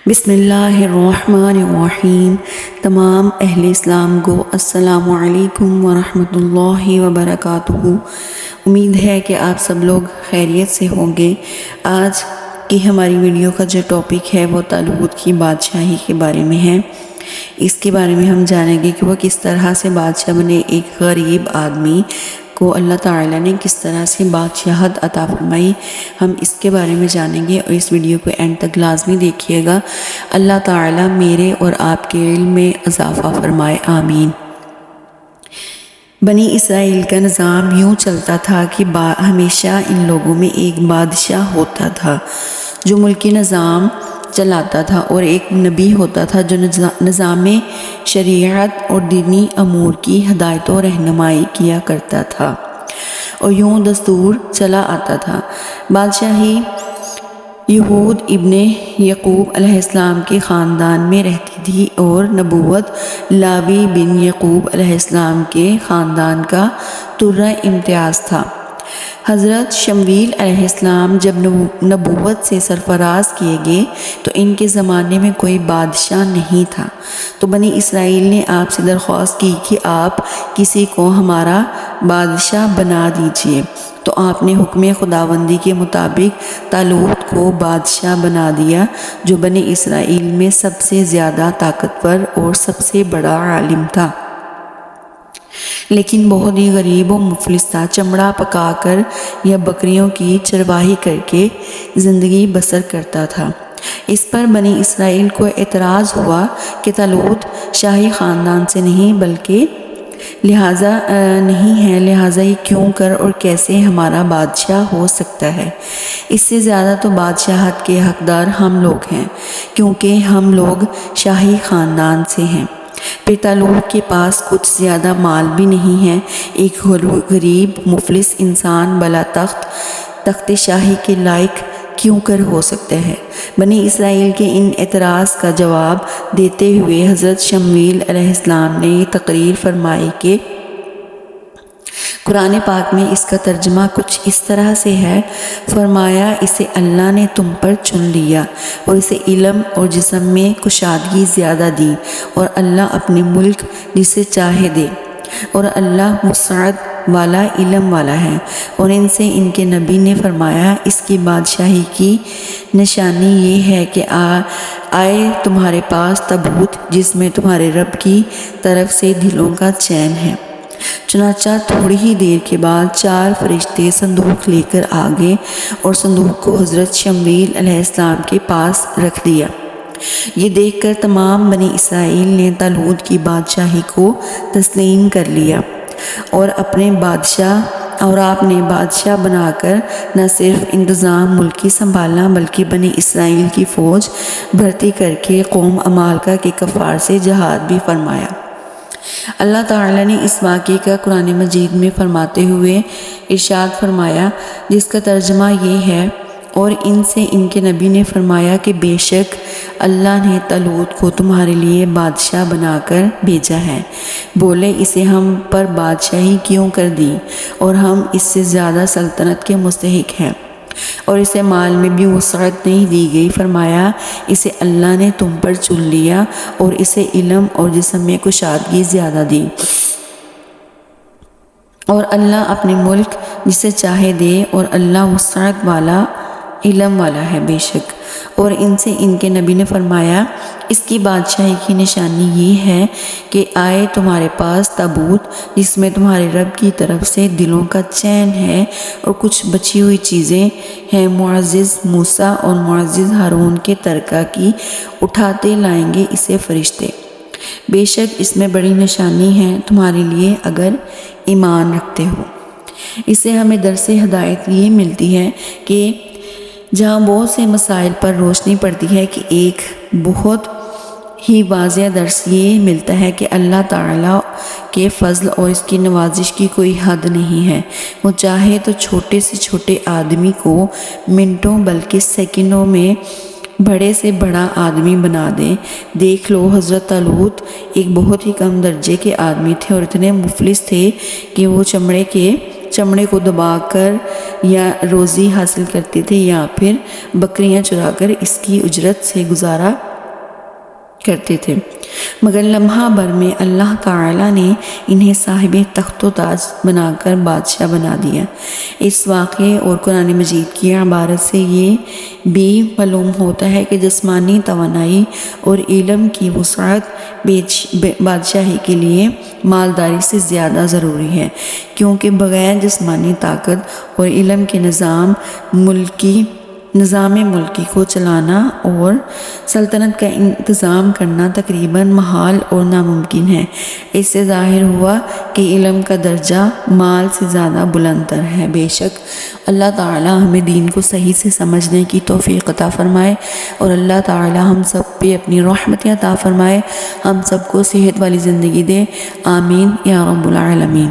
بسم اللہ الرحمن الرحیم۔ تمام اہل اسلام کو السلام علیکم ورحمۃ اللہ وبرکاتہ۔ امید ہے کہ آپ سب لوگ خیریت سے ہوں گے۔ آج کی ہماری ویڈیو کا جو ٹاپک ہے وہ طالوت کی بادشاہی کے بارے میں ہے۔ اس کے بارے میں ہم جانیں گے کہ وہ کس طرح سے بادشاہ بنے۔ ایک غریب آدمی کو اللہ تعالیٰ نے کس طرح سے بادشاہت عطا فرمائی، ہم اس کے بارے میں جانیں گے، اور اس ویڈیو کو اینڈ تک لازمی دیکھیے گا۔ اللہ تعالیٰ میرے اور آپ کے علم میں اضافہ فرمائے، آمین۔ بنی اسرائیل کا نظام یوں چلتا تھا کہ ہمیشہ ان لوگوں میں ایک بادشاہ ہوتا تھا جو ملکی نظام چلاتا تھا، اور ایک نبی ہوتا تھا جو نظام شریعت اور دینی امور کی ہدایت و رہنمائی کیا کرتا تھا، اور یوں دستور چلا آتا تھا۔ بادشاہی یہود ابن یعقوب علیہ السلام کے خاندان میں رہتی تھی، اور نبوت لاوی بن یعقوب علیہ السلام کے خاندان کا ترہ امتیاز تھا۔ حضرت شمویل علیہ السلام جب نبوت سے سرفراز کیے گئے تو ان کے زمانے میں کوئی بادشاہ نہیں تھا، تو بنی اسرائیل نے آپ سے درخواست کی کہ آپ کسی کو ہمارا بادشاہ بنا دیجئے، تو آپ نے حکم خداوندی کے مطابق طالوت کو بادشاہ بنا دیا، جو بنی اسرائیل میں سب سے زیادہ طاقتور اور سب سے بڑا عالم تھا، لیکن بہت ہی غریب و مفلس تھا۔ چمڑا پکا کر یا بکریوں کی چرواہی کر کے زندگی بسر کرتا تھا۔ اس پر بنی اسرائیل کو اعتراض ہوا کہ طالوت شاہی خاندان سے نہیں بلکہ لہٰذا یہ کیوں کر اور کیسے ہمارا بادشاہ ہو سکتا ہے؟ اس سے زیادہ تو بادشاہت کے حقدار ہم لوگ ہیں، کیونکہ ہم لوگ شاہی خاندان سے ہیں۔ پھر طالوت کے پاس کچھ زیادہ مال بھی نہیں ہے، ایک غریب مفلس انسان بلا تخت شاہی کے لائق کیوں کر ہو سکتا ہے؟ بنی اسرائیل کے ان اعتراض کا جواب دیتے ہوئے حضرت شمویل علیہ السلام نے یہ تقریر فرمائی کہ قرآن پاک میں اس کا ترجمہ کچھ اس طرح سے ہے، فرمایا اسے اللہ نے تم پر چن لیا اور اسے علم اور جسم میں کشادگی زیادہ دی، اور اللہ اپنے ملک جسے چاہے دے، اور اللہ وسعت والا علم والا ہے۔ اور ان سے ان کے نبی نے فرمایا اس کی بادشاہی کی نشانی یہ ہے کہ آئے تمہارے پاس تابوت جس میں تمہارے رب کی طرف سے دلوں کا چین ہے۔ چنانچہ تھوڑی ہی دیر کے بعد 4 فرشتے صندوق لے کر آ گئے اور صندوق کو حضرت شمویل علیہ السلام کے پاس رکھ دیا۔ یہ دیکھ کر تمام بنی اسرائیل نے طالوت کی بادشاہی کو تسلیم کر لیا، اور آپ نے بادشاہ بنا کر نہ صرف انتظام ملکی سنبھالا بلکہ بنی اسرائیل کی فوج بھرتی کر کے قوم عمالقہ کے کفار سے جہاد بھی فرمایا۔ اللہ تعالیٰ نے اس واقعے کا قرآن مجید میں فرماتے ہوئے ارشاد فرمایا، جس کا ترجمہ یہ ہے، اور ان سے ان کے نبی نے فرمایا کہ بے شک اللہ نے طالوت کو تمہارے لیے بادشاہ بنا کر بھیجا ہے۔ بولے اسے ہم پر بادشاہی کیوں کر دی، اور ہم اس سے زیادہ سلطنت کے مستحق ہیں، اور اسے مال میں بھی وسعت نہیں دی گئی۔ فرمایا اسے اللہ نے تم پر چن لیا اور اسے علم اور جسم میں کشادگی زیادہ دی، اور اللہ اپنے ملک جسے چاہے دے، اور اللہ وسعت والا علم والا ہے بے شک۔ اور ان سے ان کے نبی نے فرمایا اس کی بادشاہی کی نشانی یہ ہے کہ آئے تمہارے پاس تابوت جس میں تمہارے رب کی طرف سے دلوں کا چین ہے، اور کچھ بچی ہوئی چیزیں ہیں، معزز موسیٰ اور معزز ہارون کے ترکہ کی، اٹھاتے لائیں گے اسے فرشتے، بے شک اس میں بڑی نشانی ہے تمہارے لیے اگر ایمان رکھتے ہو۔ اس سے ہمیں درس ہدایت یہ ملتی ہے کہ جہاں بہت سے مسائل پر روشنی پڑتی ہے کہ ایک بہت ہی واضح درس یہ ملتا ہے کہ اللہ تعالیٰ کے فضل اور اس کی نوازش کی کوئی حد نہیں ہے۔ وہ چاہے تو چھوٹے سے چھوٹے آدمی کو منٹوں بلکہ سیکنڈوں میں بڑے سے بڑا آدمی بنا دے۔ دیکھ لو حضرت طالوت ایک بہت ہی کم درجے کے آدمی تھے، اور اتنے مفلس تھے کہ وہ چمڑے کو دبا کر یا روزی حاصل کرتے تھے، یا پھر بکریاں چرا کر اس کی اجرت سے گزارا کرتے تھے، مگر لمحہ بھر میں اللہ تعالیٰ نے انہیں صاحب تخت و تاج بنا کر بادشاہ بنا دیا۔ اس واقعے اور قرآن مجید کی عبارت سے یہ بھی معلوم ہوتا ہے کہ جسمانی توانائی اور علم کی وسعت بادشاہی کے لیے مالداری سے زیادہ ضروری ہے، کیونکہ بغیر جسمانی طاقت اور علم کے نظام ملکی کو چلانا اور سلطنت کا انتظام کرنا تقریباً محال اور ناممکن ہے۔ اس سے ظاہر ہوا کہ علم کا درجہ مال سے زیادہ بلند تر ہے۔ بے شک اللہ تعالیٰ ہمیں دین کو صحیح سے سمجھنے کی توفیق عطا فرمائے، اور اللہ تعالیٰ ہم سب پہ اپنی رحمتیں عطا فرمائے، ہم سب کو صحت والی زندگی دے، آمین یا رب العالمین۔